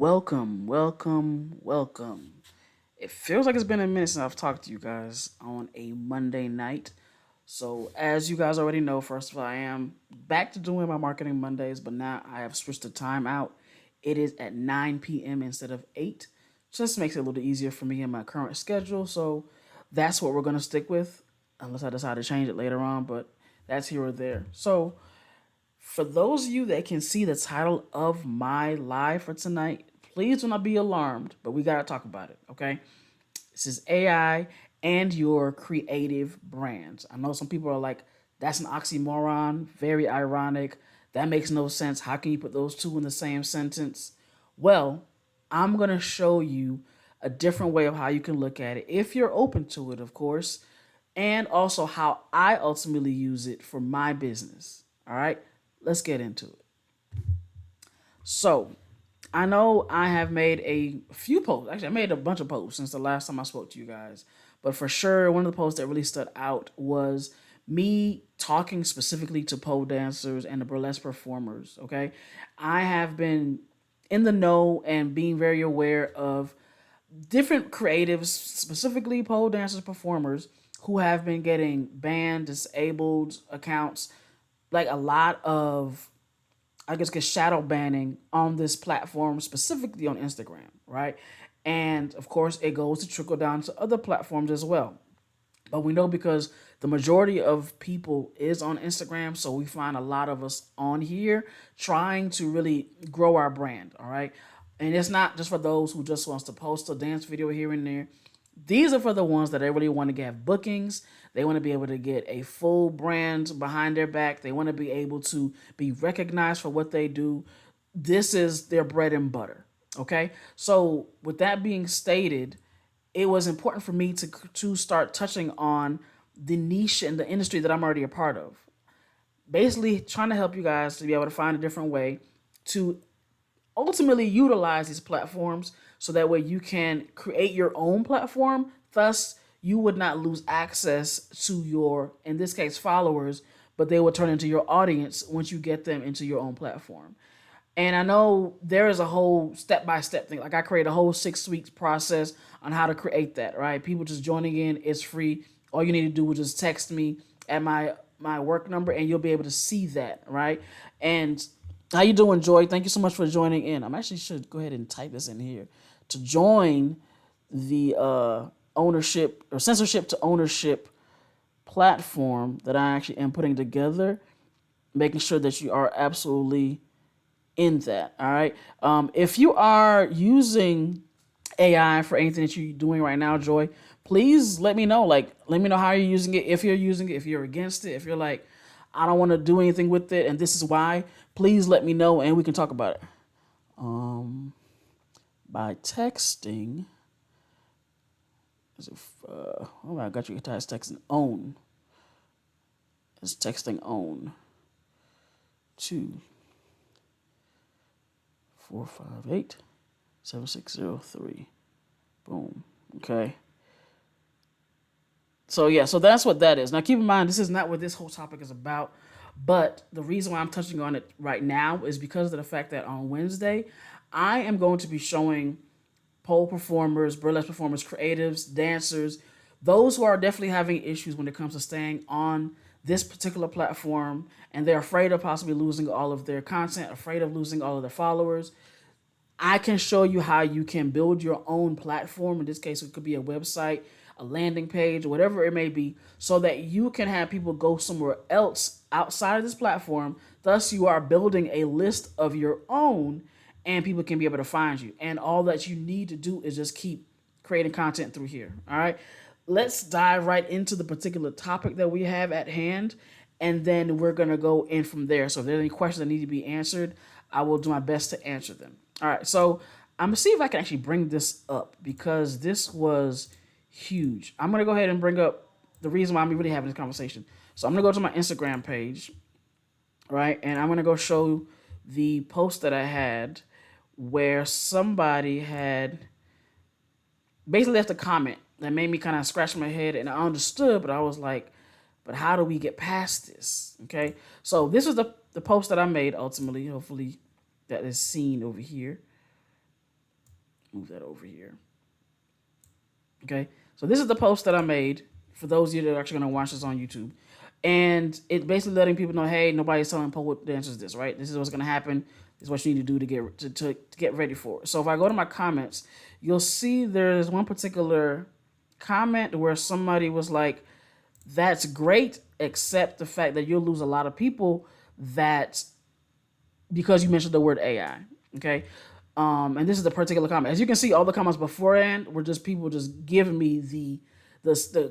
Welcome. It feels like it's been a minute since I've talked to you guys on a Monday night. So, as you guys already know, first of all, I am back to doing my marketing Mondays, but now I have switched the time out. It is at 9 p.m. instead of 8. Just makes it a little easier for me in my current schedule. So, that's what we're going to stick with, unless I decide to change it later on, but that's here or there. So, for those of you that can see the title of my live for tonight, please do not be alarmed, but we got to talk about it, okay? This is AI and your creative brands. I know some people are like, that's an oxymoron, very ironic. That makes no sense. How can you put those two in the same sentence? Well, I'm going to show you a different way of how you can look at it, if you're open to it, of course, and also how I ultimately use it for my business. All right, let's get into it. So, I know I have made a few posts. Actually, I made a bunch of posts since the last time I spoke to you guys. But for sure, one of the posts that really stood out was me talking specifically to pole dancers and the burlesque performers. Okay. I have been in the know and being very aware of different creatives, specifically pole dancers, performers, who have been getting banned, disabled accounts, like a lot of I guess get shadow banning on this platform, specifically on Instagram, right? And of course, it goes to trickle down to other platforms as well. But we know because the majority of people is on Instagram, so we find a lot of us on here trying to really grow our brand, all right? And it's not just for those who just wants to post a dance video here and there. These are for the ones that they really want to get bookings. They want to be able to get a full brand behind their back. They want to be able to be recognized for what they do. This is their bread and butter. Okay. So, with that being stated, it was important for me to start touching on the niche and the industry that I'm already a part of. Basically, trying to help you guys to be able to find a different way to ultimately utilize these platforms so that way you can create your own platform. Thus, you would not lose access to your, in this case, followers, but they will turn into your audience once you get them into your own platform. And I know there is a whole step by step thing. Like I create a whole 6 weeks process on how to create that, right? People just joining in, it's free. All you need to do is just text me at my work number and you'll be able to see that, right? And how you doing, Joy? Thank you so much for joining in. I'm actually should go ahead and type this in here. To join the ownership or censorship to ownership platform that I actually am putting together, making sure that you are absolutely in that. All right. If you are using AI for anything that you're doing right now, Joy, please let me know. Like, let me know how you're using it. If you're using it, if you're against it, if you're like, I don't want to do anything with it, and this is why. Please let me know, and we can talk about it. By texting, oh, I got you guys texting own. It's texting own to 458-7603. Boom. Okay. So yeah, so that's what that is. Now keep in mind, this is not what this whole topic is about. But the reason why I'm touching on it right now is because of the fact that on Wednesday, I am going to be showing pole performers, burlesque performers, creatives, dancers, those who are definitely having issues when it comes to staying on this particular platform and they're afraid of possibly losing all of their content, afraid of losing all of their followers. I can show you how you can build your own platform. In this case, it could be a website, a landing page, whatever it may be, so that you can have people go somewhere else outside of this platform. Thus, you are building a list of your own, and people can be able to find you. And all that you need to do is just keep creating content through here. All right. Let's dive right into the particular topic that we have at hand, and then we're going to go in from there. So if there's any questions that need to be answered, I will do my best to answer them. All right, so I'm gonna see if I can actually bring this up because this was huge. I'm gonna go ahead and bring up the reason why I'm really having this conversation. So I'm gonna go to my Instagram page, right, and I'm gonna go show the post that I had where somebody had basically left a comment that made me kind of scratch my head, and I understood, but I was like, but how do we get past this? Okay, so this is the post that I made ultimately. Hopefully, that is seen over here. Move that over here. Okay, so this is the post that I made for those of you that are actually going to watch this on YouTube. And it's basically letting people know, hey, nobody's telling pole dancers this, right? This is what's going to happen. This is what you need to do to get ready for it. So if I go to my comments, you'll see there's one particular comment where somebody was like, that's great, except the fact that you'll lose a lot of people that because you mentioned the word AI. Okay. And this is the particular comment. As you can see, all the comments beforehand were just people just giving me the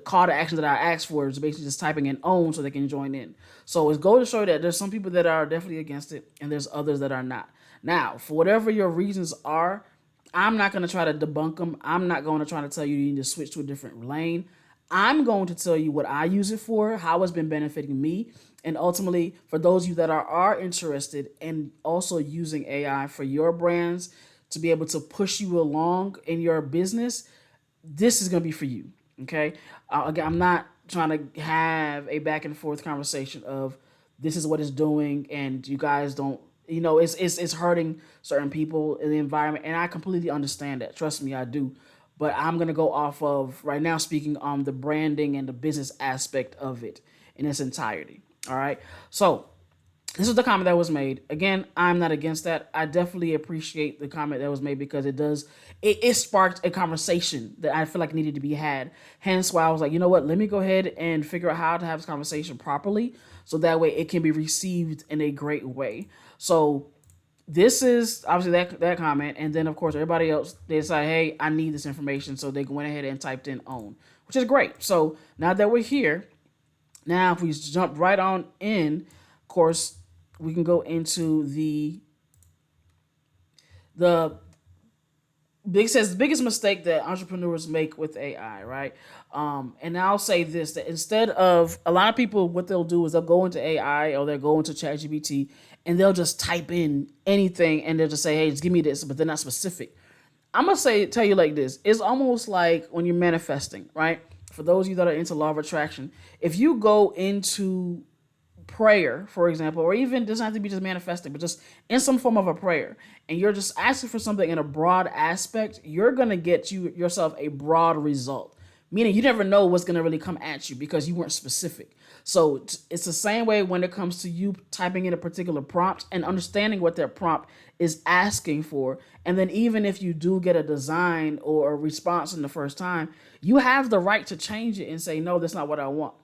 call to action that I asked for is basically just typing in own so they can join in. So it's going to show that there's some people that are definitely against it and there's others that are not. Now, for whatever your reasons are, I'm not going to try to debunk them. I'm not going to try to tell you need to switch to a different lane. I'm going to tell you what I use it for, how it's been benefiting me, and ultimately for those of you that are interested in also using AI for your brands to be able to push you along in your business, this is going to be for you. Okay. Again, I'm not trying to have a back and forth conversation of this is what it's doing and you guys don't, it's hurting certain people in the environment. And I completely understand that. Trust me, I do. But I'm going to go off of right now speaking on the branding and the business aspect of it in its entirety. All right. So this is the comment that was made. Again, I'm not against that. I definitely appreciate the comment that was made because it sparked a conversation that I feel like needed to be had. Hence why I was like, you know what, let me go ahead and figure out how to have this conversation properly so that way it can be received in a great way. So this is obviously that comment. And then of course, everybody else, they decide, hey, I need this information. So they went ahead and typed in own, which is great. So now that we're here, now if we jump right on in, of course, we can go into the biggest mistake that entrepreneurs make with AI, right? And I'll say this, that instead of a lot of people, what they'll do is they'll go into AI or they'll go into ChatGPT and they'll just type in anything and they'll just say, hey, just give me this, but they're not specific. I'm gonna tell you like this. It's almost like when you're manifesting, right? For those of you that are into law of attraction, if you go into prayer, for example, or even doesn't have to be just manifesting, but just in some form of a prayer, and you're just asking for something in a broad aspect, you're gonna get yourself a broad result. Meaning you never know what's gonna really come at you because you weren't specific. So it's the same way when it comes to you typing in a particular prompt and understanding what that prompt is asking for. And then even if you do get a design or a response in the first time, you have the right to change it and say, no, that's not what I want.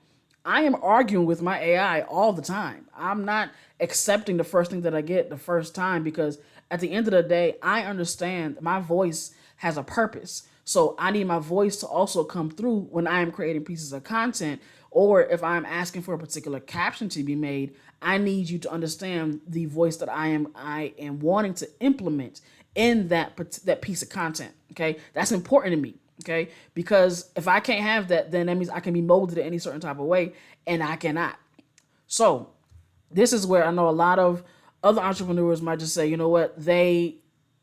I am arguing with my AI all the time. I'm not accepting the first thing that I get the first time because at the end of the day, I understand my voice has a purpose. So I need my voice to also come through when I am creating pieces of content, or if I'm asking for a particular caption to be made, I need you to understand the voice that I am wanting to implement in that piece of content. Okay, that's important to me. Okay, because if I can't have that, then that means I can be molded in any certain type of way, and I cannot. So this is where I know a lot of other entrepreneurs might just say, you know what, they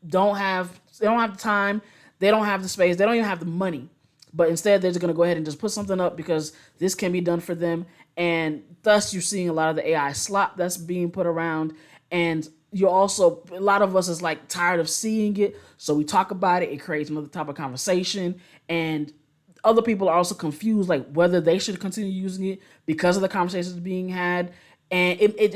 don't have the time, they don't have the space, they don't even have the money, but instead they're just going to go ahead and just put something up because this can be done for them, and thus you're seeing a lot of the AI slop that's being put around, and you're also, a lot of us is like tired of seeing it, so we talk about it, it creates another type of conversation, and other people are also confused like whether they should continue using it because of the conversations being had, and it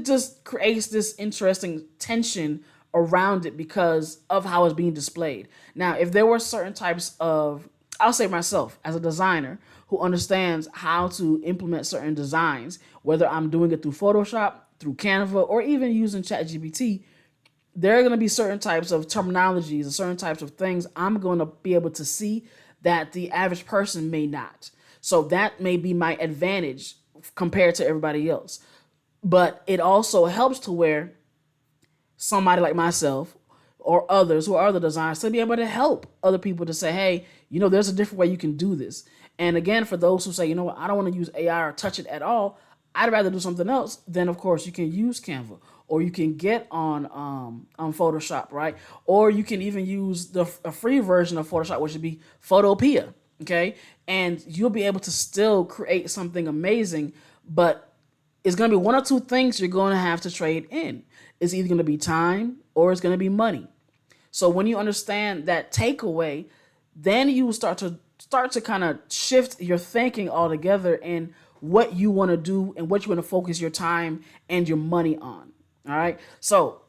just creates this interesting tension around it because of how it's being displayed. Now, if there were certain types of, I'll say myself as a designer who understands how to implement certain designs, whether I'm doing it through Photoshop, through Canva, or even using ChatGPT, there are going to be certain types of terminologies and certain types of things I'm going to be able to see that the average person may not. So that may be my advantage compared to everybody else. But it also helps to where somebody like myself or others who are other designers to be able to help other people to say, hey, there's a different way you can do this. And again, for those who say, you know what, I don't want to use AI or touch it at all, I'd rather do something else. Then of course you can use Canva, or you can get on Photoshop, right? Or you can even use a free version of Photoshop, which would be Photopea, okay? And you'll be able to still create something amazing, but it's going to be one or two things you're going to have to trade in. It's either going to be time or it's going to be money. So when you understand that takeaway, then you will start to kind of shift your thinking altogether in what you want to do and what you want to focus your time and your money on. All right. So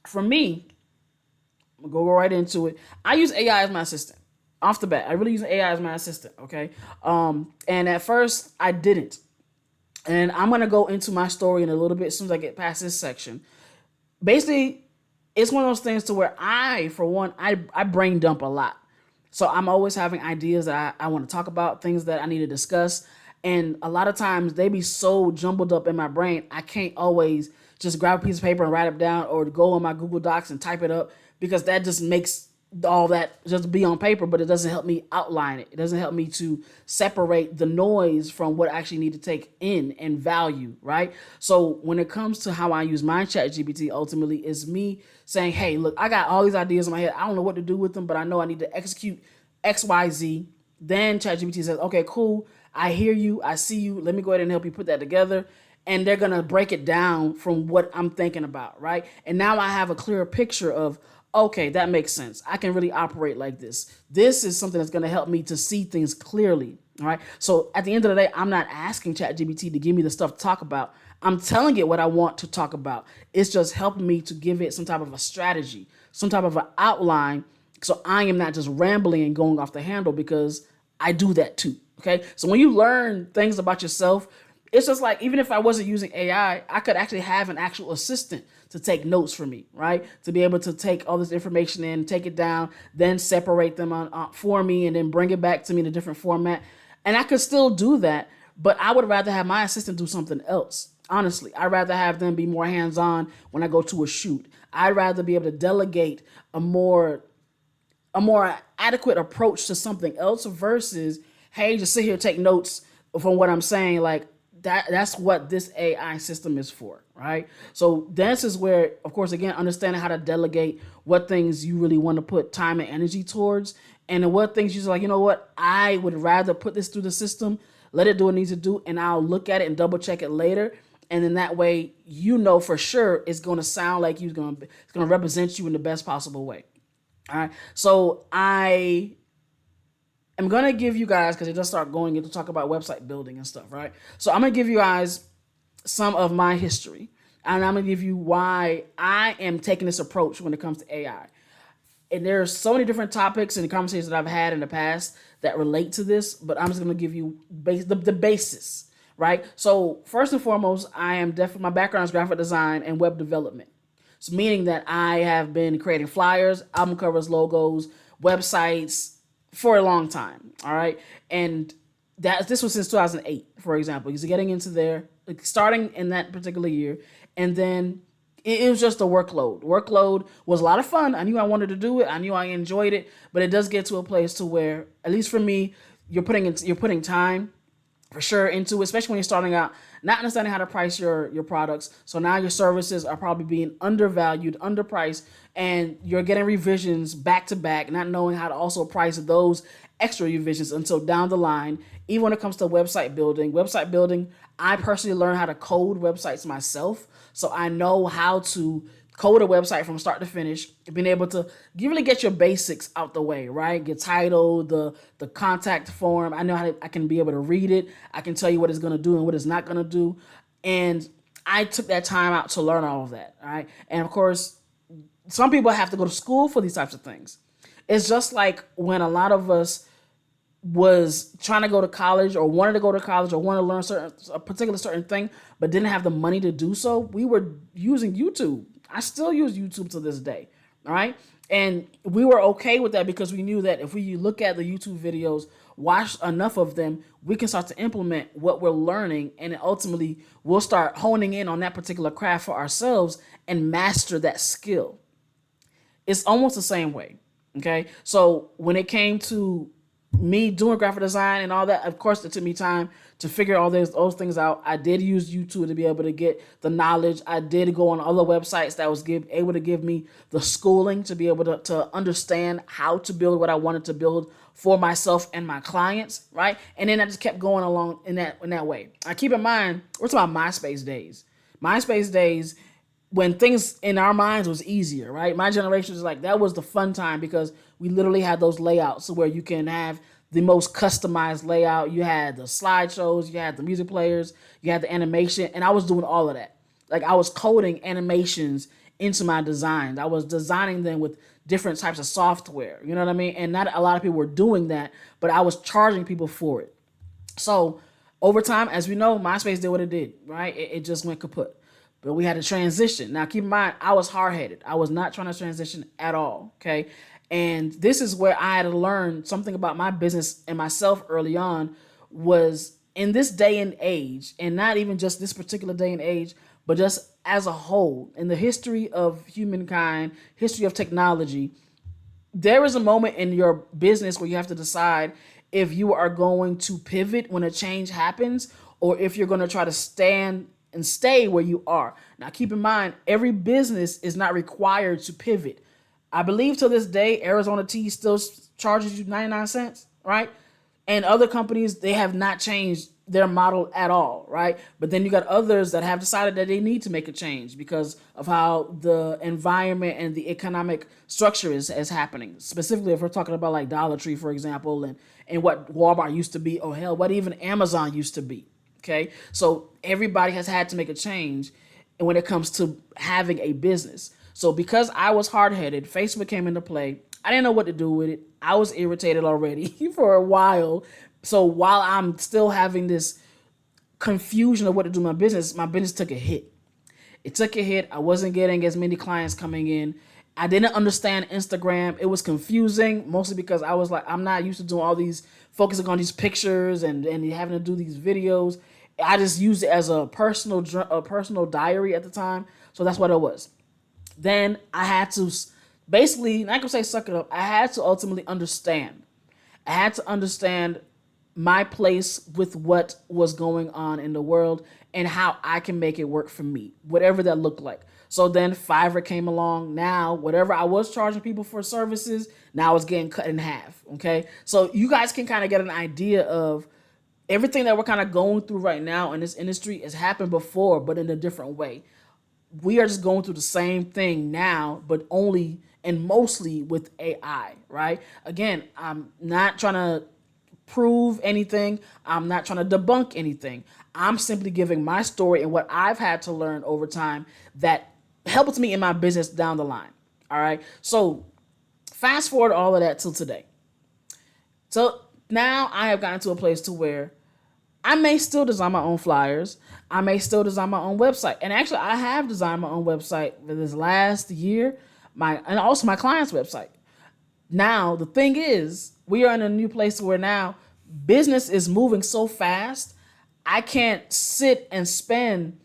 for me, I'm gonna go right into it. I use AI as my assistant off the bat. I really use AI as my assistant. Okay. And at first I didn't. And I'm gonna go into my story in a little bit as soon as I get past this section. Basically, it's one of those things to where for one, I brain dump a lot. So I'm always having ideas that I want to talk about, things that I need to discuss. And a lot of times they be so jumbled up in my brain, I can't always just grab a piece of paper and write it down or go on my Google Docs and type it up, because that just makes all that just be on paper, but it doesn't help me outline it. It doesn't help me to separate the noise from what I actually need to take in and value, right? So when it comes to how I use my chat GPT, ultimately is me saying, hey, look, I got all these ideas in my head. I don't know what to do with them, but I know I need to execute XYZ. Then ChatGPT says, okay, cool. I hear you. I see you. Let me go ahead and help you put that together. And they're going to break it down from what I'm thinking about, right? And now I have a clearer picture of, okay, that makes sense. I can really operate like this. This is something that's going to help me to see things clearly, all right? So at the end of the day, I'm not asking ChatGPT to give me the stuff to talk about. I'm telling it what I want to talk about. It's just helping me to give it some type of a strategy, some type of an outline, so I am not just rambling and going off the handle, because I do that too, okay? So when you learn things about yourself, it's just like, even if I wasn't using AI, I could actually have an actual assistant to take notes for me, right? To be able to take all this information in, take it down, then separate them for me, and then bring it back to me in a different format. And I could still do that, but I would rather have my assistant do something else. Honestly, I'd rather have them be more hands-on when I go to a shoot. I'd rather be able to delegate a more adequate approach to something else versus, hey, just sit here, take notes from what I'm saying. Like, that's what this AI system is for, right? So this is where, of course, again, understanding how to delegate what things you really want to put time and energy towards, and what things you're just like, you know what, I would rather put this through the system, let it do what it needs to do, and I'll look at it and double check it later. And then that way, you know for sure it's going to sound like it's going to represent you in the best possible way. All right. So I'm going to give you guys, because it does start going into talk about website building and stuff, right? So I'm going to give you guys some of my history, and I'm going to give you why I am taking this approach when it comes to AI. And there's so many different topics and conversations that I've had in the past that relate to this, but I'm just going to give you the basis, right? So first and foremost, I am definitely, my background is graphic design and web development. So meaning that I have been creating flyers, album covers, logos, websites for a long time. All right. And this was since 2008, for example. He's getting into there, like starting in that particular year. And then it was just a workload. Workload was a lot of fun. I knew I wanted to do it. I knew I enjoyed it, but it does get to a place to where, at least for me, you're putting time for sure into it, especially when you're starting out, not understanding how to price your products. So now your services are probably being undervalued, underpriced, and you're getting revisions back to back, not knowing how to also price those extra revisions until down the line. Even when it comes to website building, I personally learned how to code websites myself. So I know how to code a website from start to finish, being able to really get your basics out the way, right? Your title, the contact form. I know I can be able to read it. I can tell you what it's going to do and what it's not going to do. And I took that time out to learn all of that, all right? And of course, some people have to go to school for these types of things. It's just like when a lot of us was trying to go to college or wanted to go to college or wanted to learn a particular certain thing, but didn't have the money to do so. We were using YouTube. I still use YouTube to this day. All right. And we were okay with that because we knew that if we look at the YouTube videos, watch enough of them, we can start to implement what we're learning. And ultimately, we'll start honing in on that particular craft for ourselves and master that skill. It's almost the same way. Okay. So when it came to me doing graphic design and all that, of course, it took me time to figure all those things out. I did use YouTube to be able to get the knowledge. I did go on other websites that was able to give me the schooling to be able to understand how to build what I wanted to build for myself and my clients, right? And then I just kept going along in that way. I keep in mind, we're talking about MySpace days. MySpace days, when things in our minds was easier, right? My generation was like, that was the fun time because we literally had those layouts where you can have the most customized layout. You had the slideshows, you had the music players, you had the animation, and I was doing all of that. Like I was coding animations into my designs. I was designing them with different types of software. You know what I mean? And not a lot of people were doing that, but I was charging people for it. So over time, as we know, MySpace did what it did, right? It just went kaput. But we had to transition. Now, keep in mind, I was hard headed. I was not trying to transition at all, okay? And this is where I had to learn something about my business and myself early on was in this day and age, and not even just this particular day and age, but just as a whole, in the history of humankind, history of technology, there is a moment in your business where you have to decide if you are going to pivot when a change happens or if you're going to try to stand and stay where you are. Now, keep in mind, every business is not required to pivot. I believe to this day, Arizona Tea still charges you 99 cents, right? And other companies, they have not changed their model at all, right? But then you got others that have decided that they need to make a change because of how the environment and the economic structure is happening. Specifically, if we're talking about like Dollar Tree, for example, and what Walmart used to be, or hell, what even Amazon used to be. Okay, so everybody has had to make a change when it comes to having a business. So because I was hard-headed, Facebook came into play. I didn't know what to do with it. I was irritated already for a while. So while I'm still having this confusion of what to do with my business took a hit. It took a hit. I wasn't getting as many clients coming in. I didn't understand Instagram. It was confusing, mostly because I was like, I'm not used to doing all these, focusing on these pictures and having to do these videos. I just used it as a personal diary at the time. So that's what it was. Then I had to basically, not gonna say suck it up. I had to ultimately understand. I had to understand my place with what was going on in the world and how I can make it work for me, whatever that looked like. So then Fiverr came along. Now, whatever I was charging people for services, now it's getting cut in half. Okay. So you guys can kind of get an idea of everything that we're kind of going through right now in this industry has happened before, but in a different way. We are just going through the same thing now, but only and mostly with AI, right? Again, I'm not trying to prove anything. I'm not trying to debunk anything. I'm simply giving my story and what I've had to learn over time that helps me in my business down the line. All right. So fast forward all of that till today. So now I have gotten to a place to where I may still design my own flyers. I may still design my own website. And actually, I have designed my own website for this last year, and also my client's website. Now, the thing is, we are in a new place where now business is moving so fast, I can't sit and spend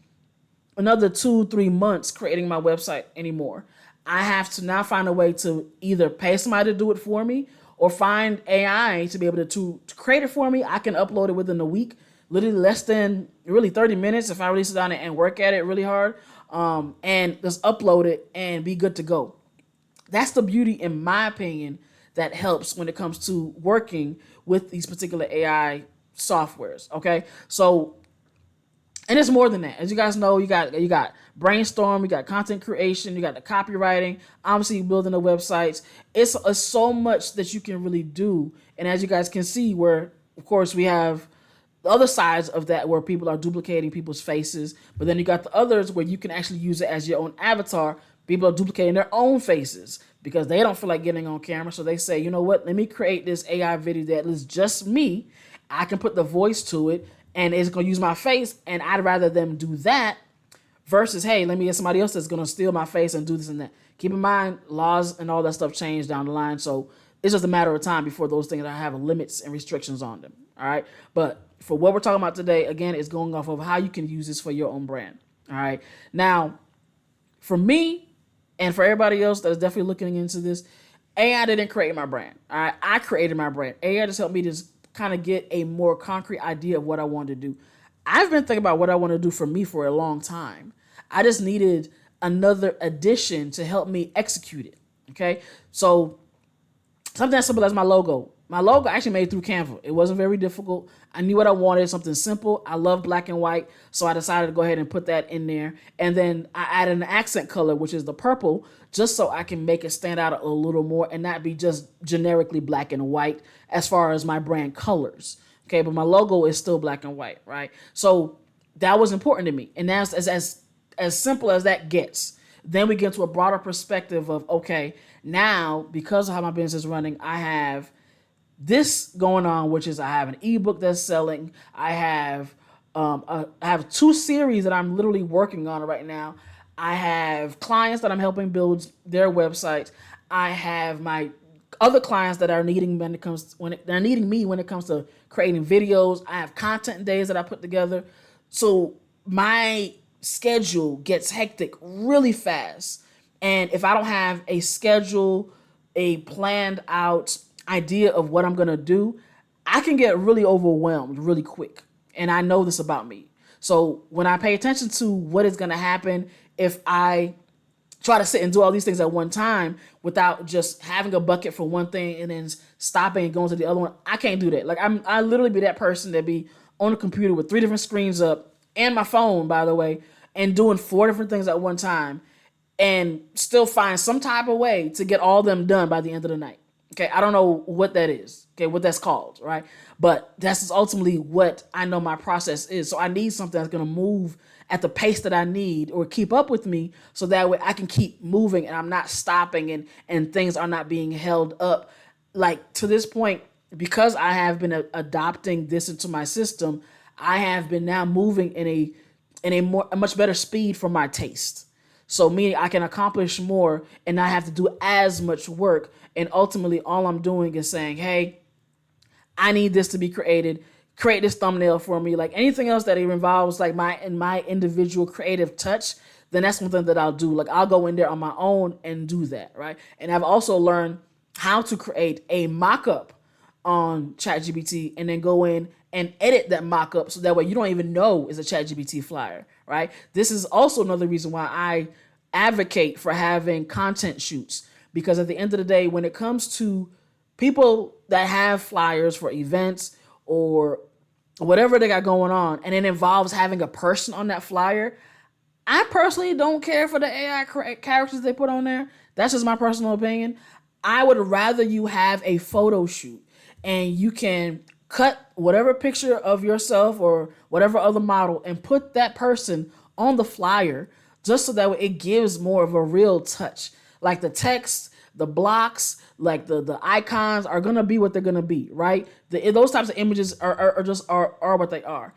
another 2-3 months creating my website anymore. I have to now find a way to either pay somebody to do it for me or find AI to be able to create it for me. I can upload it within a week, literally less than really 30 minutes if I really sit down and work at it really hard, and just upload it and be good to go. That's the beauty, in my opinion, that helps when it comes to working with these particular AI softwares. Okay, so and it's more than that. As you guys know, you got brainstorm, you got content creation, you got the copywriting, obviously building the websites. It's so much that you can really do. And as you guys can see, where of course we have the other sides of that where people are duplicating people's faces, but then you got the others where you can actually use it as your own avatar. People are duplicating their own faces because they don't feel like getting on camera. So they say, you know what, let me create this AI video that is just me. I can put the voice to it and it's going to use my face. And I'd rather them do that versus, hey, let me get somebody else that's going to steal my face and do this and that. Keep in mind, laws and all that stuff change down the line. So it's just a matter of time before those things have limits and restrictions on them. All right. But for what we're talking about today, again, it's going off of how you can use this for your own brand. All right. Now, for me and for everybody else that's definitely looking into this, AI didn't create my brand. All right. I created my brand. AI just helped me to kind of get a more concrete idea of what I wanted to do. I've been thinking about what I want to do for me for a long time. I just needed another addition to help me execute it. Okay. So something as simple as my logo. my logo I actually made through Canva. It wasn't very difficult. I knew what I wanted, something simple. I love black and white, so I decided to go ahead and put that in there. And then I added an accent color, which is the purple, just so I can make it stand out a little more and not be just generically black and white as far as my brand colors. Okay, but my logo is still black and white, right? So that was important to me, and that's as simple as that gets. Then we get to a broader perspective of, okay, now because of how my business is running, I have this going on, which is I have an ebook that's selling. I have 2 series that I'm literally working on right now. I have clients that I'm helping build their websites. I have my other clients that are needing they're needing me when it comes to creating videos. I have content days that I put together. So my schedule gets hectic really fast. And if I don't have a schedule, a planned out idea of what I'm going to do, I can get really overwhelmed really quick. And I know this about me. So when I pay attention to what is going to happen if I try to sit and do all these things at one time without just having a bucket for one thing and then stopping and going to the other one, I can't do that. Like I literally be that person that be on a computer with 3 different screens up and my phone, by the way, and doing 4 different things at one time and still find some type of way to get all them done by the end of the night. Okay, I don't know what that is. Okay, what that's called, right? But that's just ultimately what I know my process is. So I need something that's going to move at the pace that I need or keep up with me so that way I can keep moving and I'm not stopping and things are not being held up. Like to this point, because I have been adopting this into my system, I have been now moving in a much better speed for my taste. So meaning I can accomplish more and not have to do as much work. And ultimately all I'm doing is saying, hey, I need this to be created. Create this thumbnail for me. Like anything else that involves like my individual creative touch, then that's something that I'll do. Like I'll go in there on my own and do that, right? And I've also learned how to create a mock-up on ChatGPT and then go in and edit that mock-up so that way you don't even know it's a ChatGPT flyer, right? This is also another reason why I advocate for having content shoots, because at the end of the day, when it comes to people that have flyers for events or whatever they got going on, and it involves having a person on that flyer, I personally don't care for the AI characters they put on there. That's just my personal opinion. I would rather you have a photo shoot and you can cut whatever picture of yourself or whatever other model and put that person on the flyer just so that way it gives more of a real touch. Like the text, the blocks, like the icons are gonna be what they're gonna be, right? Those types of images are what they are.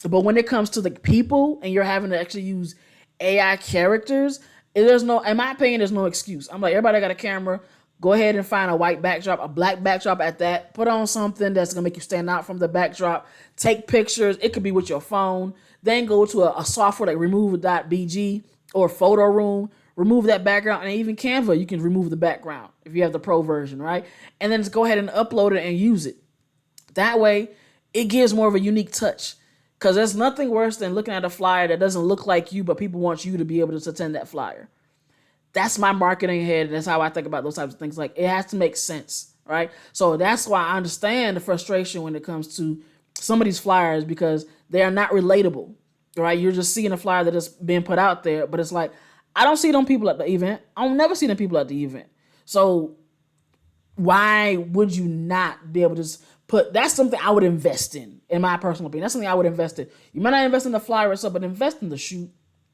But when it comes to the people and you're having to actually use AI characters, there's no, in my opinion, there's no excuse. I'm like, everybody got a camera. Go ahead and find a white backdrop, a black backdrop at that. Put on something that's gonna make you stand out from the backdrop. Take pictures. It could be with your phone. Then go to a software like remove.bg or photo room. Remove that background, and even Canva, you can remove the background if you have the pro version, right? And then just go ahead and upload it and use it. That way, it gives more of a unique touch. Because there's nothing worse than looking at a flyer that doesn't look like you, but people want you to be able to attend that flyer. That's my marketing head, and that's how I think about those types of things. Like, it has to make sense, right? So that's why I understand the frustration when it comes to some of these flyers, because they are not relatable, right? You're just seeing a flyer that is being put out there, but it's like, I don't see them people at the event. I'll never see them people at the event. So why would you not be able to just put, that's something I would invest in my personal opinion. That's something I would invest in. You might not invest in the flyer itself, but invest in the shoot.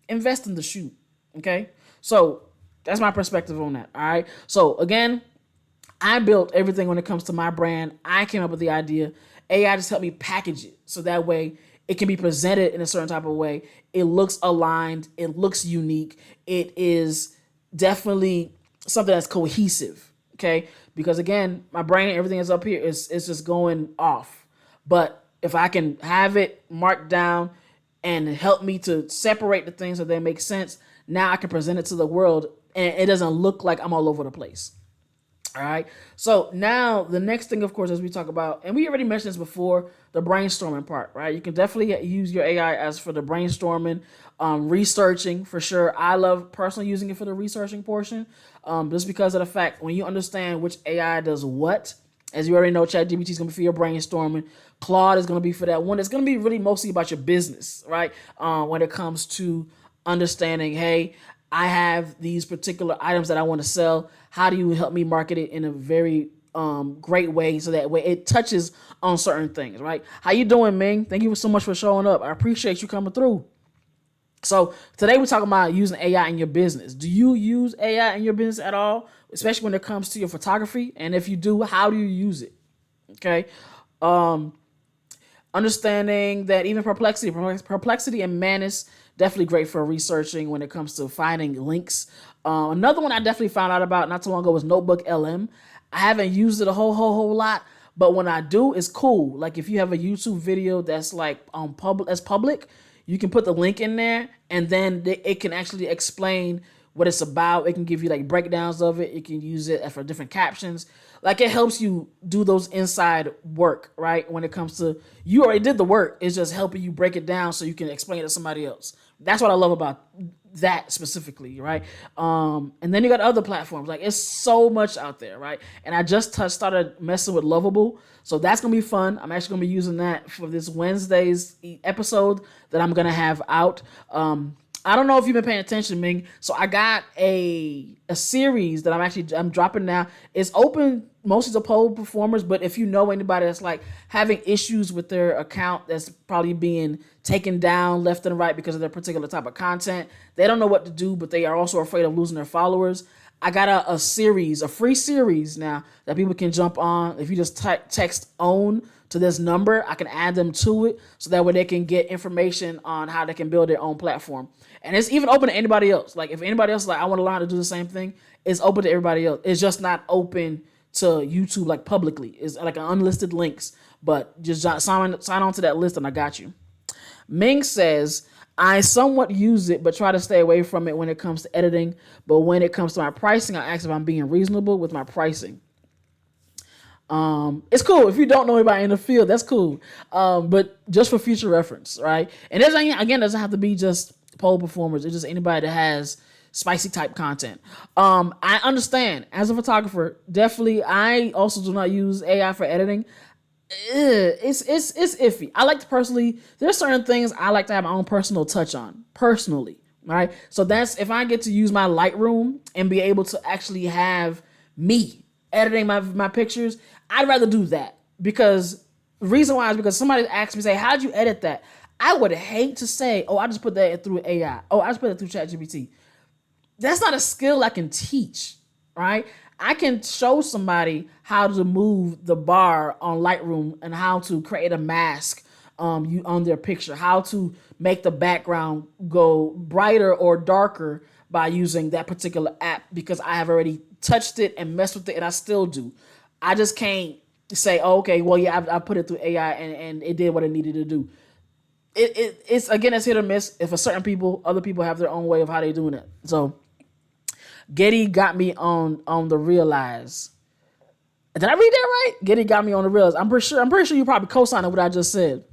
Invest in the shoot. Okay? So that's my perspective on that. All right. So again, I built everything when it comes to my brand. I came up with the idea. AI just helped me package it so that way it can be presented in a certain type of way. It looks aligned. It looks unique. It is definitely something that's cohesive. Okay, because again, my brain and everything is up here. It's just going off. But if I can have it marked down and help me to separate the things so they make sense, now I can present it to the world and it doesn't look like I'm all over the place. All right. So now the next thing, of course, as we talk about, and we already mentioned this before, the brainstorming part, right? You can definitely use your AI as for the brainstorming, researching for sure. I love personally using it for the researching portion, just because of the fact when you understand which AI does what, As you already know, ChatGPT is going to be for your brainstorming. Claude is going to be for that one. It's going to be really mostly about your business, right? When it comes to understanding, hey, I have these particular items that I want to sell. How do you help me market it in a very great way so that way it touches on certain things, right? How you doing, Ming? Thank you so much for showing up. I appreciate you coming through. So today we're talking about using AI in your business. Do you use AI in your business at all, especially when it comes to your photography? And if you do, how do you use it? Okay. Understanding that even perplexity and Manus definitely great for researching when it comes to finding links. Another one I definitely found out about not too long ago was Notebook LM. I haven't used it a whole lot, but when I do, it's cool. Like if you have a YouTube video that's like public, you can put the link in there, and then it can actually explain what it's about. It can give you like breakdowns of it. It can use it for different captions. Like it helps you do those inside work, right? When it comes to, you already did the work. It's just helping you break it down so you can explain it to somebody else. That's what I love about that specifically, right? And then you got other platforms. Like it's so much out there, right? And I just started messing with Lovable, so that's gonna be fun. I'm actually gonna be using that for this Wednesday's episode that I'm gonna have out. I don't know if you've been paying attention, Ming. So I got a series that I'm dropping now. It's open mostly to poll performers, but if you know anybody that's like having issues with their account that's probably being taken down left and right because of their particular type of content, they don't know what to do, but they are also afraid of losing their followers. I got a free series now that people can jump on. If you just text OWN to this number, I can add them to it so that way they can get information on how they can build their own platform. And it's even open to anybody else. Like if anybody else is like, I want to learn how to do the same thing, it's open to everybody else. It's just not open to YouTube like publicly. It's like an unlisted links, but just sign on to that list and I got you. Ming says, I somewhat use it, but try to stay away from it when it comes to editing. But when it comes to my pricing, I ask if I'm being reasonable with my pricing. It's cool. If you don't know anybody in the field, that's cool. But just for future reference, right? And it doesn't have to be just poll performers. It's just anybody that has spicy type content. I understand as a photographer, definitely. I also do not use AI for editing. It's iffy. I like to personally, there's certain things I like to have my own personal touch on personally, right? So that's if I get to use my Lightroom and be able to actually have me editing my pictures, I'd rather do that, because the reason why is because somebody asked me, say, how'd you edit that? I would hate to say, oh, I just put that through AI. Oh, I just put it through ChatGPT. That's not a skill I can teach, right? I can show somebody how to move the bar on Lightroom and how to create a mask on their picture, how to make the background go brighter or darker by using that particular app, because I have already touched it and messed with it, and I still do. I just can't say, oh, okay, well, yeah, I put it through AI and it did what it needed to do. It's again, it's hit or miss. If for certain people, other people have their own way of how they're doing it. So Getty got me on the realize. Did I read that right? Getty got me on the realize. I'm pretty sure you probably co-signed what I just said.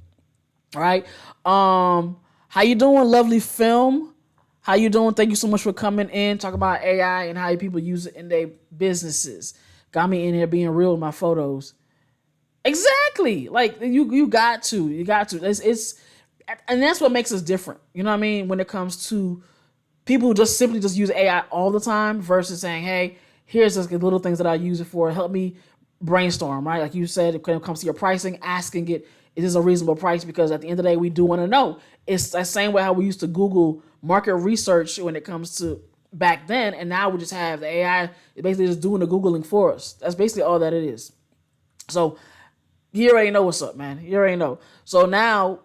All right. How you doing, lovely film? How you doing? Thank you so much for coming in, talking about AI and how people use it in their businesses. Got me in here being real with my photos. Exactly. Like you got to. It's and that's what makes us different. You know what I mean? When it comes to people who just simply just use AI all the time versus saying, hey, here's just little things that I use it for. Help me brainstorm, right? Like you said, when it comes to your pricing, asking it, is this a reasonable price? Because at the end of the day, we do want to know. It's the same way how we used to Google market research when it comes to back then. And now we just have the AI basically just doing the Googling for us. That's basically all that it is. So you already know what's up, man. You already know. So now,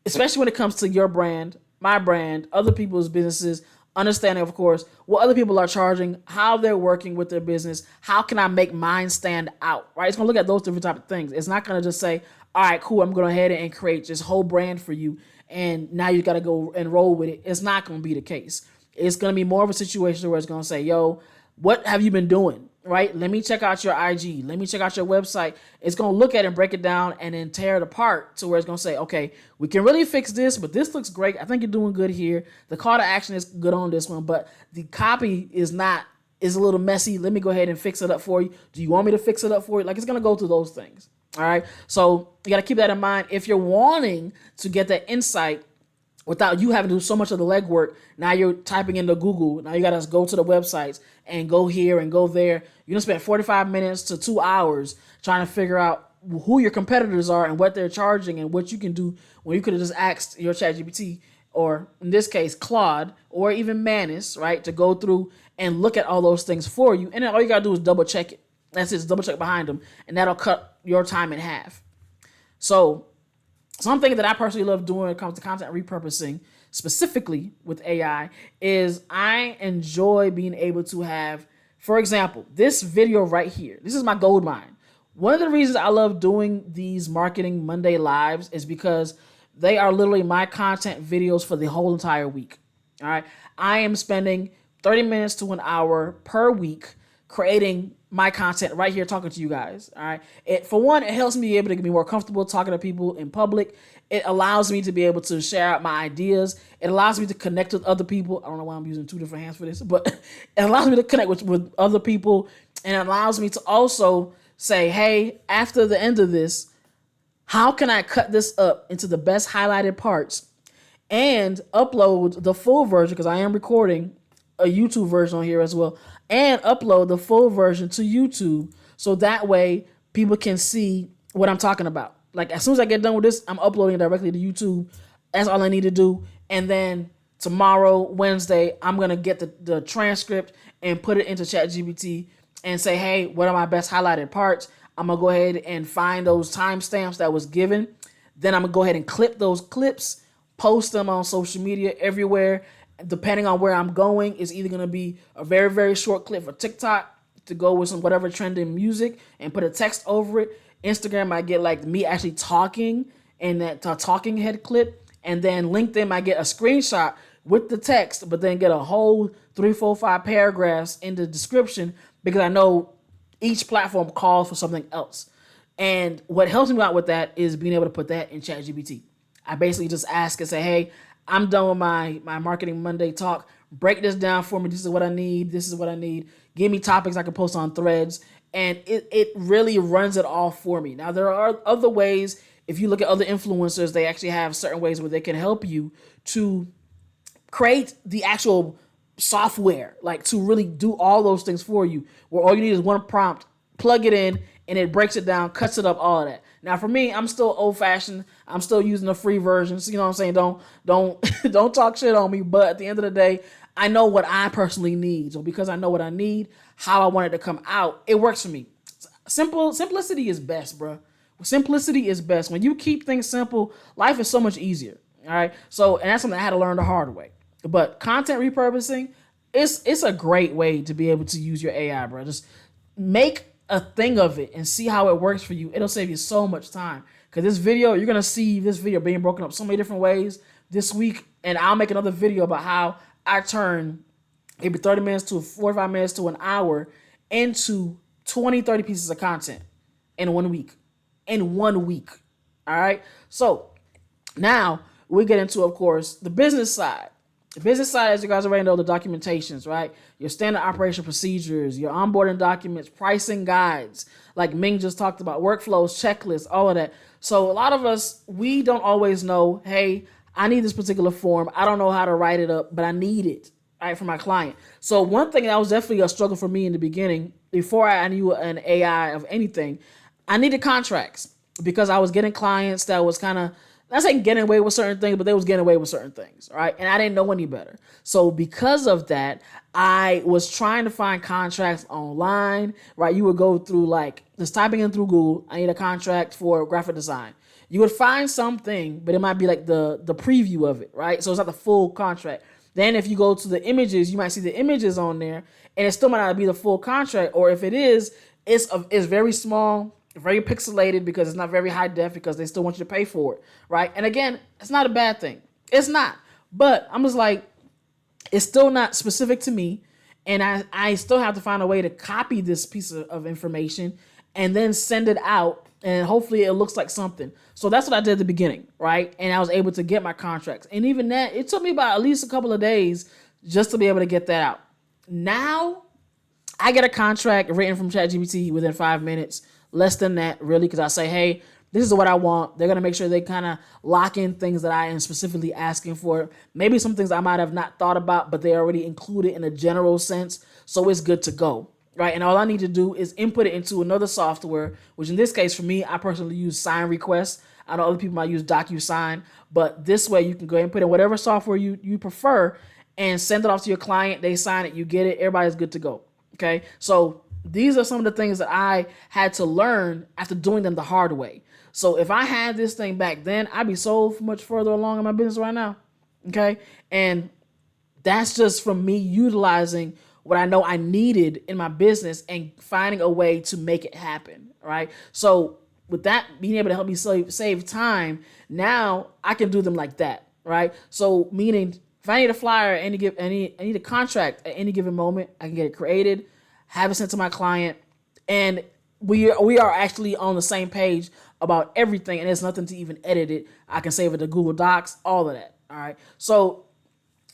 especially when it comes to your brand, my brand, other people's businesses, understanding, of course, what other people are charging, how they're working with their business, how can I make mine stand out, right? It's going to look at those different type of things. It's not going to just say, all right, cool, I'm going to go ahead and create this whole brand for you, and now you got to go and roll with it. It's not going to be the case. It's going to be more of a situation where it's going to say, yo, what have you been doing, right? Let me check out your IG. Let me check out your website. It's going to look at it and break it down and then tear it apart to where it's going to say, okay, we can really fix this, but this looks great. I think you're doing good here. The call to action is good on this one, but the copy is not is a little messy. Let me go ahead and fix it up for you. Do you want me to fix it up for you? Like, it's going to go through those things. All right. So you got to keep that in mind. If you're wanting to get that insight without you having to do so much of the legwork, now you're typing into Google. Now you got to go to the websites and go here and go there. You're going to spend 45 minutes to 2 hours trying to figure out who your competitors are and what they're charging and what you can do when you could have just asked your ChatGPT, or in this case, Claude, or even Manus, right, to go through and look at all those things for you. And then all you got to do is double check it. That's it, double check behind them, and that'll cut your time in half. So something that I personally love doing when it comes to content repurposing, specifically with AI, is I enjoy being able to have, for example, this video right here. This is my gold mine. One of the reasons I love doing these Marketing Monday lives is because they are literally my content videos for the whole entire week. All right. I am spending 30 minutes to an hour per week creating my content right here, talking to you guys. All right. For one, it helps me be able to be more comfortable talking to people in public. It allows me to be able to share out my ideas. It allows me to connect with other people. I don't know why I'm using two different hands for this, but it allows me to connect with other people, and it allows me to also say, hey, after the end of this, how can I cut this up into the best highlighted parts and upload the full version, because I am recording a YouTube version on here as well, and upload the full version to YouTube, so that way people can see what I'm talking about. Like, as soon as I get done with this, I'm uploading directly to YouTube. That's all I need to do. And then tomorrow, Wednesday, I'm going to get the transcript and put it into ChatGPT and say, hey, what are my best highlighted parts? I'm going to go ahead and find those timestamps that was given. Then I'm going to go ahead and clip those clips, post them on social media everywhere. Depending on where I'm going, it's either going to be a very, very short clip for TikTok to go with some whatever trending music and put a text over it. Instagram might get like me actually talking and that talking head clip. And then LinkedIn might get a screenshot with the text, but then get a whole 3, 4, 5 paragraphs in the description, because I know each platform calls for something else. And what helps me out with that is being able to put that in ChatGPT. I basically just ask and say, hey, I'm done with my Marketing Monday talk. Break this down for me. This is what I need. This is what I need. Give me topics I can post on Threads. And it really runs it all for me. Now, there are other ways. If you look at other influencers, they actually have certain ways where they can help you to create the actual software, like to really do all those things for you, where all you need is one prompt, plug it in, and it breaks it down, cuts it up, all of that. Now, for me, I'm still old fashioned. I'm still using the free versions. You know what I'm saying? Don't talk shit on me. But at the end of the day, I know what I personally need. So because I know what I need, how I want it to come out, it works for me. Simplicity is best, bro. Simplicity is best. When you keep things simple, life is so much easier. All right. So, and that's something I had to learn the hard way. But content repurposing, it's a great way to be able to use your AI, bro. Just make a thing of it and see how it works for you. It'll save you so much time. Because this video, you're going to see this video being broken up so many different ways this week. And I'll make another video about how I turn maybe 30 minutes to 45 minutes to an hour into 20, 30 pieces of content in 1 week. In 1 week. All right. So now we get into, of course, the business side. The business side, as you guys already know, the documentations, right? Your standard operation procedures, your onboarding documents, pricing guides, like Ming just talked about, workflows, checklists, all of that. So a lot of us, we don't always know, hey, I need this particular form. I don't know how to write it up, but I need it, right, for my client. So one thing that was definitely a struggle for me in the beginning, before I knew an AI of anything, I needed contracts, because I was getting clients that was kind of, not saying getting away with certain things, but they was getting away with certain things, right? And I didn't know any better. So because of that, I was trying to find contracts online, right? You would go through, like, just typing in through Google, I need a contract for graphic design. You would find something, but it might be like the preview of it, right? So it's not the full contract. Then if you go to the images, you might see the images on there, and it still might not be the full contract. Or if it is, it's very small, very pixelated, because it's not very high def, because they still want you to pay for it, right? And again, it's not a bad thing. It's not. But I'm just like, it's still not specific to me, and I still have to find a way to copy this piece of information and then send it out, and hopefully it looks like something. So that's what I did at the beginning, right? And I was able to get my contracts. And even that, it took me about at least a couple of days just to be able to get that out. Now, I get a contract written from ChatGPT within 5 minutes, less than that, really, because I say, hey, this is what I want. They're going to make sure they kind of lock in things that I am specifically asking for. Maybe some things I might have not thought about, but they already included in a general sense. So it's good to go, right? And all I need to do is input it into another software, which in this case for me, I personally use Sign Request. I know other people might use DocuSign, but this way you can go ahead and put in whatever software you prefer and send it off to your client. They sign it, you get it, everybody's good to go. Okay, so these are some of the things that I had to learn after doing them the hard way. So if I had this thing back then, I'd be so much further along in my business right now. Okay, and that's just from me utilizing what I know I needed in my business and finding a way to make it happen. Right, so with that being able to help me save time, now I can do them like that. Right, so meaning if I need a flyer, I need a contract at any given moment, I can get it created, have it sent to my client, and we are actually on the same page about everything, and there's nothing to even edit it. I can save it to Google Docs, all of that. All right, so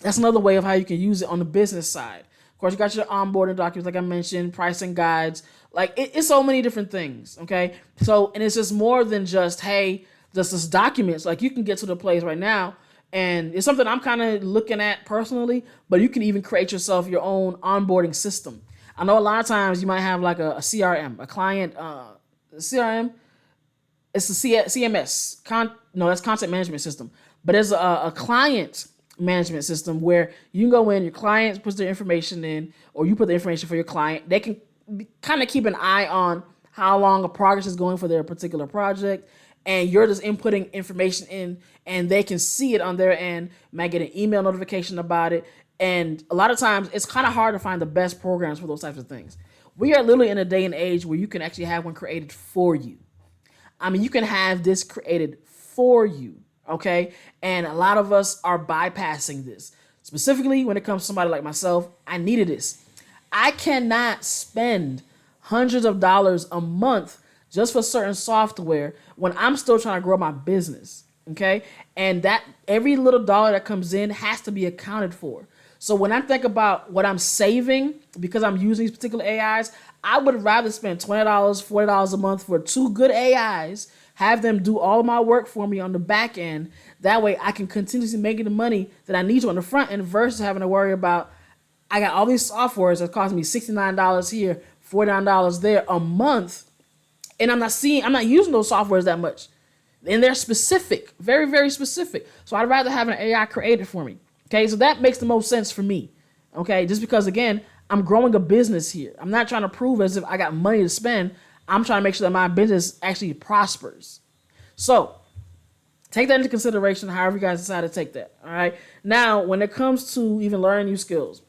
that's another way of how you can use it on the business side. Of course, you got your onboarding documents, like I mentioned, pricing guides, like it's so many different things. Okay, so and it's just more than just hey, just this documents. Like you can get to the place right now. And it's something I'm kind of looking at personally, but you can even create yourself your own onboarding system. I know a lot of times you might have like a CRM, a client CRM. It's a CMS. No, that's content management system. But there's a client management system where you can go in, your client puts their information in, or you put the information for your client. They can kind of keep an eye on how long a progress is going for their particular project. And you're just inputting information in, and they can see it on their end, might get an email notification about it. And a lot of times it's kind of hard to find the best programs for those types of things. We are literally in a day and age where you can actually have one created for you. I mean, you can have this created for you, okay? And a lot of us are bypassing this. Specifically, when it comes to somebody like myself, I needed this. I cannot spend hundreds of dollars a month just for certain software when I'm still trying to grow my business, okay? And that every little dollar that comes in has to be accounted for. So when I think about what I'm saving because I'm using these particular AIs, I would rather spend $20, $40 a month for 2 good AIs, have them do all my work for me on the back end. That way I can continuously make the money that I need to on the front end versus having to worry about, I got all these softwares that cost me $69 here, $49 there a month. And I'm not using those softwares that much. And they're specific, very, very specific. So I'd rather have an AI created for me. Okay, so that makes the most sense for me. Okay, just because, again, I'm growing a business here. I'm not trying to prove as if I got money to spend. I'm trying to make sure that my business actually prospers. So take that into consideration, however you guys decide to take that. All right. Now, when it comes to even learning new skills,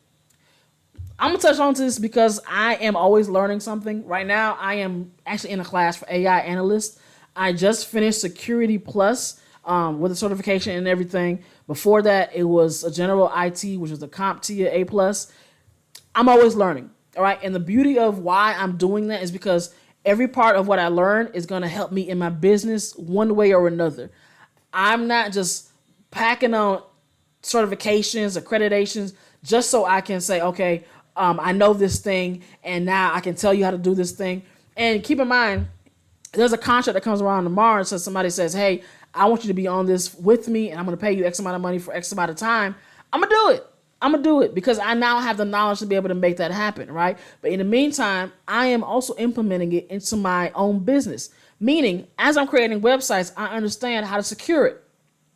I'm going to touch on this because I am always learning something. Right now, I am actually in a class for AI analyst. I just finished Security Plus with a certification and everything. Before that, it was a general IT, which was a CompTIA A+. Plus. I'm always learning, all right? And the beauty of why I'm doing that is because every part of what I learn is going to help me in my business one way or another. I'm not just packing on certifications, accreditations, just so I can say, okay, I know this thing, and now I can tell you how to do this thing. And keep in mind, there's a contract that comes around tomorrow, and so somebody says, hey, I want you to be on this with me, and I'm going to pay you X amount of money for X amount of time. I'm going to do it. I'm going to do it because I now have the knowledge to be able to make that happen, right? But in the meantime, I am also implementing it into my own business, meaning as I'm creating websites, I understand how to secure it,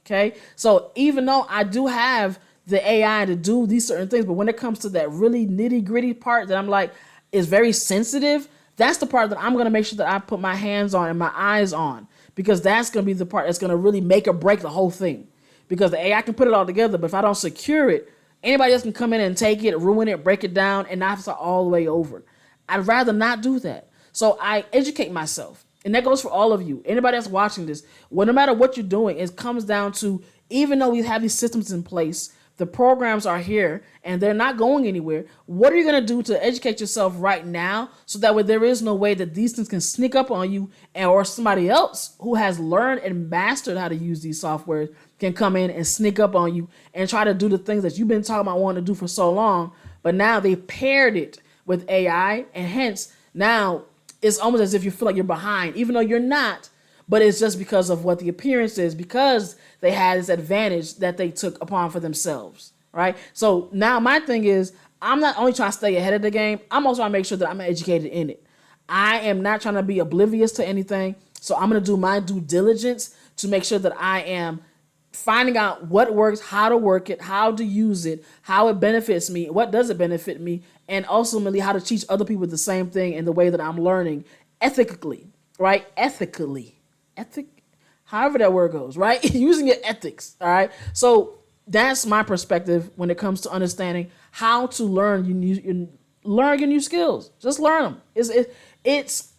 okay? So even though I do have the AI to do these certain things, but when it comes to that really nitty gritty part that I'm like is very sensitive, that's the part that I'm going to make sure that I put my hands on and my eyes on, because that's going to be the part that's going to really make or break the whole thing. Because the AI can put it all together, but if I don't secure it, anybody else can come in and take it, ruin it, break it down, and not start all the way over. I'd rather not do that. So I educate myself. And that goes for all of you. Anybody that's watching this, well, no matter what you're doing, it comes down to, even though we have these systems in place, the programs are here and they're not going anywhere. What are you going to do to educate yourself right now so that way there is no way that these things can sneak up on you, or somebody else who has learned and mastered how to use these softwares can come in and sneak up on you and try to do the things that you've been talking about wanting to do for so long, but now they paired it with AI, and hence now it's almost as if you feel like you're behind, even though you're not. But it's just because of what the appearance is, because they had this advantage that they took upon for themselves, right? So now my thing is, I'm not only trying to stay ahead of the game, I'm also trying to make sure that I'm educated in it. I am not trying to be oblivious to anything. So I'm going to do my due diligence to make sure that I am finding out what works, how to work it, how to use it, how it benefits me, what does it benefit me, and ultimately how to teach other people the same thing in the way that I'm learning ethically, right? Ethically. However that word goes, right? Using your ethics, all right? So that's my perspective when it comes to understanding how to learn your new skills. Just learn them. It's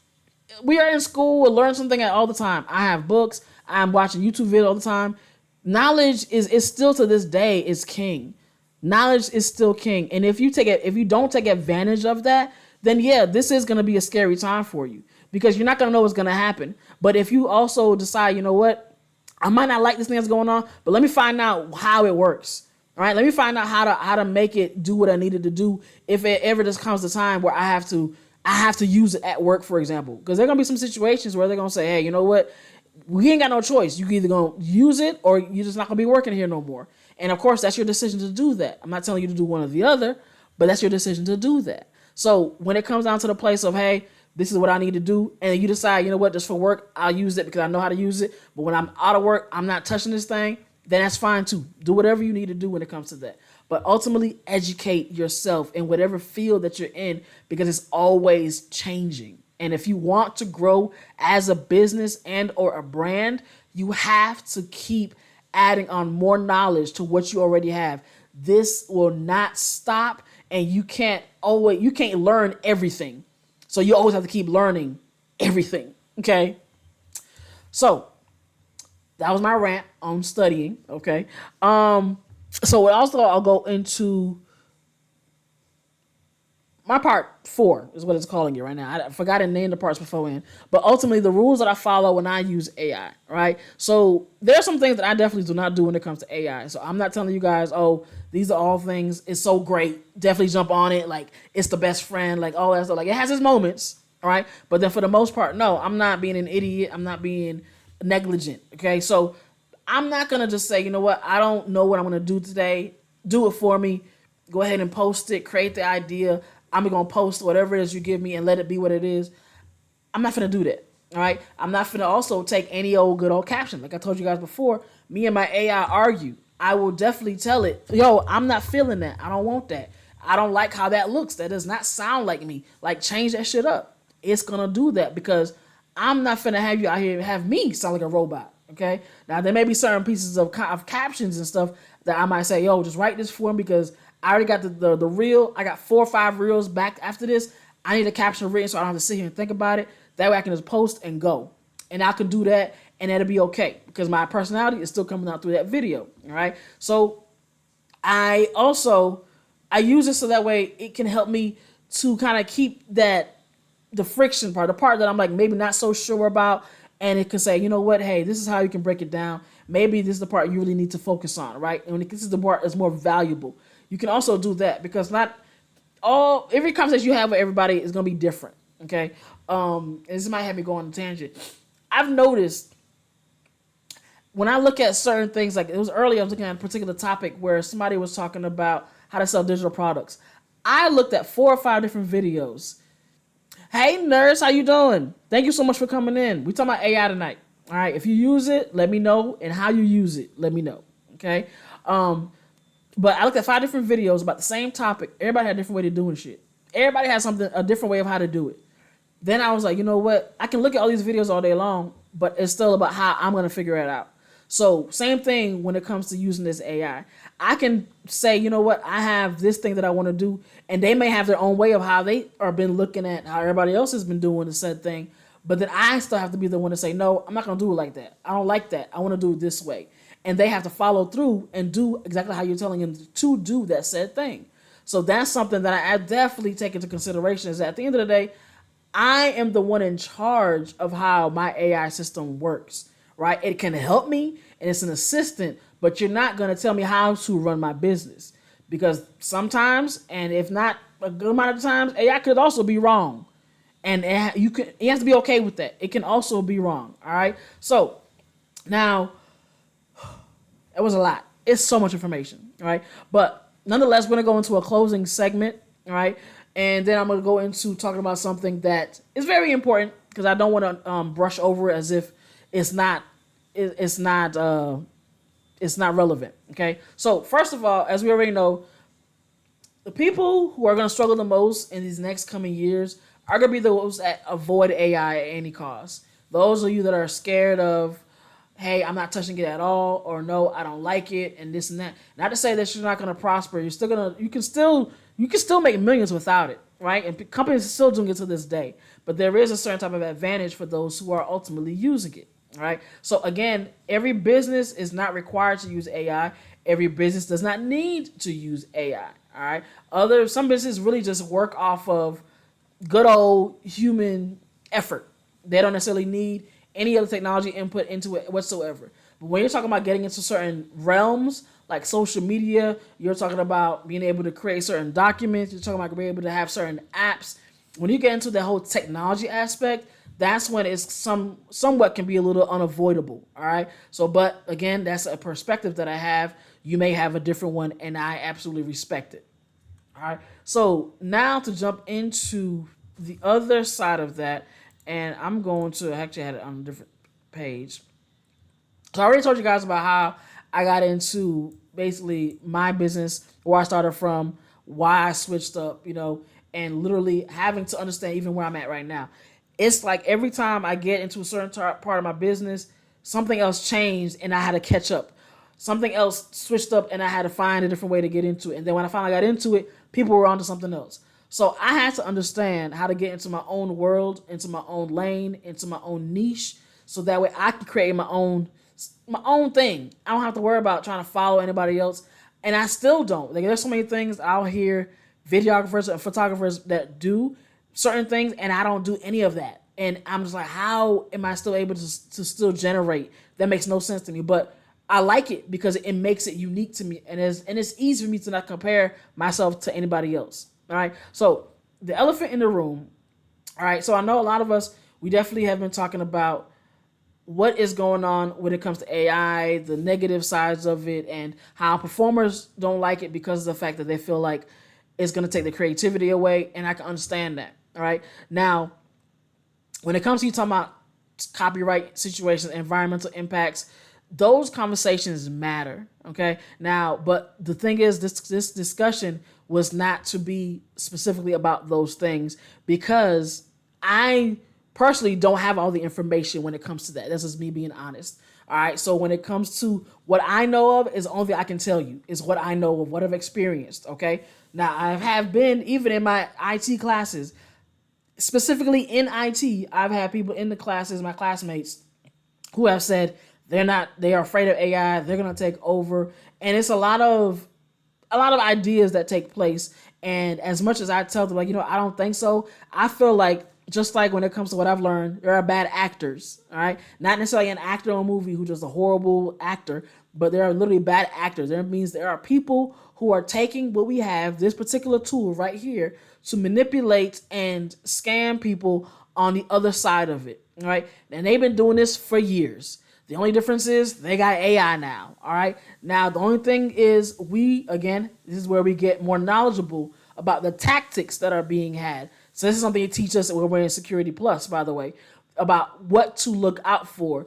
we are in school, we learn something all the time. I have books, I'm watching YouTube videos all the time. Knowledge is still to this day is king. Knowledge is still king. And if you don't take advantage of that, then yeah, this is gonna be a scary time for you because you're not gonna know what's gonna happen. But if you also decide, you know what, I might not like this thing that's going on, but let me find out how it works. All right, let me find out how to make it do what I needed to do if it ever just comes to time where I have to use it at work, for example. Because there are gonna be some situations where they're gonna say, hey, you know what? We ain't got no choice. You either gonna use it or you're just not gonna be working here no more. And of course, that's your decision to do that. I'm not telling you to do one or the other, but that's your decision to do that. So when it comes down to the place of, hey, this is what I need to do, and you decide, you know what, just for work, I'll use it because I know how to use it. But when I'm out of work, I'm not touching this thing, then that's fine too. Do whatever you need to do when it comes to that. But ultimately, educate yourself in whatever field that you're in because it's always changing. And if you want to grow as a business and or a brand, you have to keep adding on more knowledge to what you already have. This will not stop, and you can't learn everything. So you always have to keep learning everything. Okay? So that was my rant on studying. Okay. So also I'll go into my part 4 is what it's calling it right now. I forgot to name the parts beforehand, but ultimately the rules that I follow when I use AI, right? So there are some things that I definitely do not do when it comes to AI. So I'm not telling you guys, oh, these are all things. It's so great. Definitely jump on it. Like it's the best friend. Like all that stuff. Like it has its moments, all right? But then for the most part, no, I'm not being an idiot. I'm not being negligent. Okay, so I'm not gonna just say, you know what, I don't know what I'm gonna do today. Do it for me. Go ahead and post it. Create the idea. I'm gonna post whatever it is you give me and let it be what it is. I'm not gonna do that. All right. I'm not gonna also take any old good old caption. Like I told you guys before, me and my AI argue. I will definitely tell it, yo, I'm not feeling that. I don't want that. I don't like how that looks. That does not sound like me. Like change that shit up. It's gonna do that because I'm not finna have you out here have me sound like a robot. Okay. Now there may be certain pieces of captions and stuff that I might say, yo, just write this for me because I already got the reel. I got 4 or 5 reels back after this. I need a caption written so I don't have to sit here and think about it. That way I can just post and go. And I can do that and that'll be okay because my personality is still coming out through that video. All right. So I use it so that way it can help me to kind of keep the friction part, the part that I'm like maybe not so sure about. And it can say, you know what, hey, this is how you can break it down. Maybe this is the part you really need to focus on, right? And this is the part that's more valuable. You can also do that because not every conversation you have with everybody is going to be different. Okay. And this might have me go on a tangent. I've noticed when I look at certain things, like it was earlier, I was looking at a particular topic where somebody was talking about how to sell digital products. I looked at 4 or 5 different videos. Hey nurse, how you doing? Thank you so much for coming in. We talking about AI tonight. All right. If you use it, let me know. And how you use it, let me know. Okay. But I looked at 5 different videos about the same topic. Everybody had a different way of doing shit. Everybody had a different way of how to do it. Then I was like, you know what? I can look at all these videos all day long, but it's still about how I'm going to figure it out. So same thing when it comes to using this AI. I can say, you know what? I have this thing that I want to do, and they may have their own way of how they are been looking at how everybody else has been doing the said thing. But then I still have to be the one to say, no, I'm not going to do it like that. I don't like that. I want to do it this way. And they have to follow through and do exactly how you're telling them to do that said thing. So that's something that I definitely take into consideration is that at the end of the day, I am the one in charge of how my AI system works, right? It can help me and it's an assistant, but you're not going to tell me how to run my business because sometimes, and if not a good amount of times, AI could also be wrong, and you have to be okay with that. It can also be wrong. All right. So now it was a lot. It's so much information. All right. But nonetheless, we're gonna go into a closing segment. All right. And then I'm gonna go into talking about something that is very important because I don't want to brush over it as if it's not it's not it's not relevant. Okay. So first of all, as we already know, the people who are going to struggle the most in these next coming years are going to be those that avoid AI at any cost. Those of you that are scared of, hey, I'm not touching it at all, or no, I don't like it, and this and that. Not to say that you're not going to prosper. You're still gonna, you can still make millions without it, right? And companies are still doing it to this day. But there is a certain type of advantage for those who are ultimately using it. All right. So again, every business is not required to use AI. Every business does not need to use AI. All right. Some businesses really just work off of good old human effort. They don't necessarily need any other technology input into it whatsoever. But when you're talking about getting into certain realms like social media, you're talking about being able to create certain documents, you're talking about being able to have certain apps. When you get into the whole technology aspect, that's when it's somewhat can be a little unavoidable. All right. So, but again, that's a perspective that I have. You may have a different one, and I absolutely respect it. All right. So now to jump into the other side of that, and I'm going to actually had it on a different page. So I already told you guys about how I got into basically my business, where I started from, why I switched up, and literally having to understand even where I'm at right now. It's like every time I get into a certain part of my business, something else changed and I had to catch up. Something else switched up and I had to find a different way to get into it. And then when I finally got into it, people were onto something else. So I had to understand how to get into my own world, into my own lane, into my own niche, so that way I can create my own thing. I don't have to worry about trying to follow anybody else. And I still don't. Like, there's so many things I'll hear videographers and photographers that do certain things, and I don't do any of that. And I'm just like, how am I still able to still generate? That makes no sense to me. But I like it because it makes it unique to me, and it's easy for me to not compare myself to anybody else. All right. So the elephant in the room. All right. So I know a lot of us, we definitely have been talking about what is going on when it comes to AI, the negative sides of it, and how performers don't like it because of the fact that they feel like it's going to take the creativity away. And I can understand that. All right. Now, when it comes to you talking about copyright situations, environmental impacts, those conversations matter. Okay. Now, but the thing is, this discussion was not to be specifically about those things, because I personally don't have all the information when it comes to that. This is me being honest. All right. So when it comes to what I know of, is the only thing I can tell you is what I know of, what I've experienced. Okay. Now, I have been, even in my IT classes, specifically in IT, I've had people in the classes, my classmates, who have said they are afraid of AI, they're gonna take over. And it's a lot of ideas that take place. And as much as I tell them, like, I don't think so, I feel like, just like when it comes to what I've learned, there are bad actors. All right. Not necessarily an actor in a movie who's just a horrible actor, but there are literally bad actors. That means there are people who are taking what we have, this particular tool right here, to manipulate and scam people on the other side of it. All right. And they've been doing this for years. The only difference is they got AI now. All right. Now, the only thing is, this is where we get more knowledgeable about the tactics that are being had. So this is something to teach us. We're in Security Plus, by the way, about what to look out for.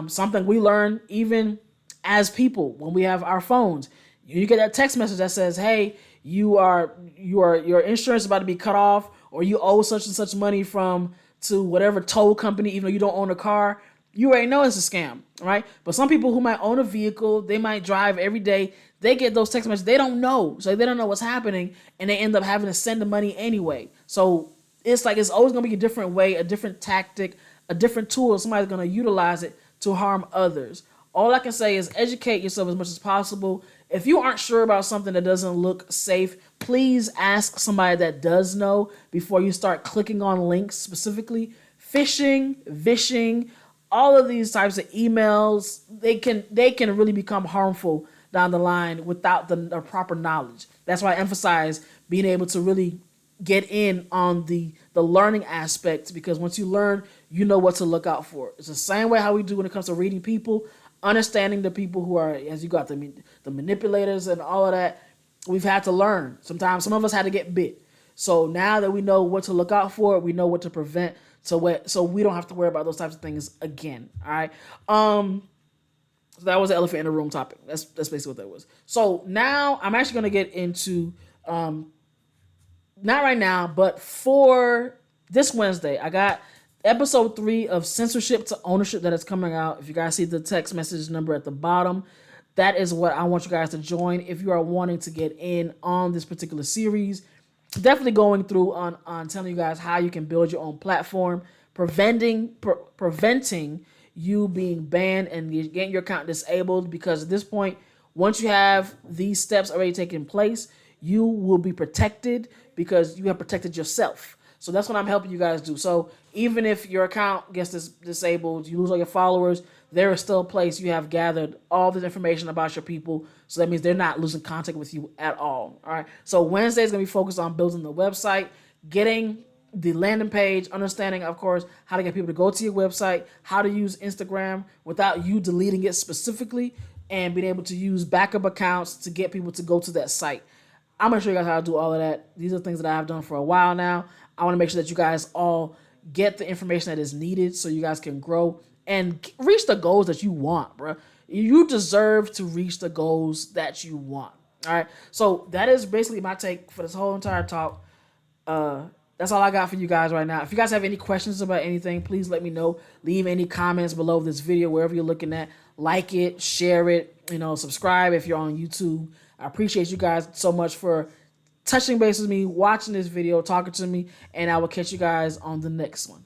Something we learn even as people when we have our phones. You get that text message that says, "Hey, your insurance is about to be cut off, or you owe such and such money to whatever tow company, even though you don't own a car." You already know it's a scam, right? But some people who might own a vehicle, they might drive every day, they get those text messages. They don't know. So they don't know what's happening, and they end up having to send the money anyway. So it's like, it's always going to be a different way, a different tactic, a different tool. Somebody's going to utilize it to harm others. All I can say is educate yourself as much as possible. If you aren't sure about something that doesn't look safe, please ask somebody that does know before you start clicking on links, specifically phishing, vishing. All of these types of emails, they can really become harmful down the line without the proper knowledge. That's why I emphasize being able to really get in on the learning aspect, because once you learn, you know what to look out for. It's the same way how we do when it comes to reading people, understanding the people who are, as you got the manipulators and all of that. We've had to learn. Sometimes some of us had to get bit. So now that we know what to look out for, we know what to prevent. So we don't have to worry about those types of things again. All right. So that was the elephant in the room topic. That's basically what that was. So now I'm actually gonna get into not right now, but for this Wednesday, I got episode 3 of Censorship to Ownership that is coming out. If you guys see the text message number at the bottom, that is what I want you guys to join if you are wanting to get in on this particular series. Definitely going through on telling you guys how you can build your own platform, preventing you being banned and getting your account disabled, because at this point, once you have these steps already taking place, you will be protected because you have protected yourself. So that's what I'm helping you guys do. So even if your account gets disabled, you lose all your followers, there is still a place you have gathered all this information about your people. So that means they're not losing contact with you at all. All right. So Wednesday is going to be focused on building the website, getting the landing page, understanding, of course, how to get people to go to your website, how to use Instagram without you deleting it specifically, and being able to use backup accounts to get people to go to that site. I'm going to show you guys how to do all of that. These are things that I've done for a while now. I want to make sure that you guys all get the information that is needed so you guys can grow and reach the goals that you want, bro. You deserve to reach the goals that you want. All right. So that is basically my take for this whole entire talk. That's all I got for you guys right now. If you guys have any questions about anything, please let me know. Leave any comments below this video, wherever you're looking at. Like it, share it, subscribe if you're on YouTube. I appreciate you guys so much for touching base with me, watching this video, talking to me, and I will catch you guys on the next one.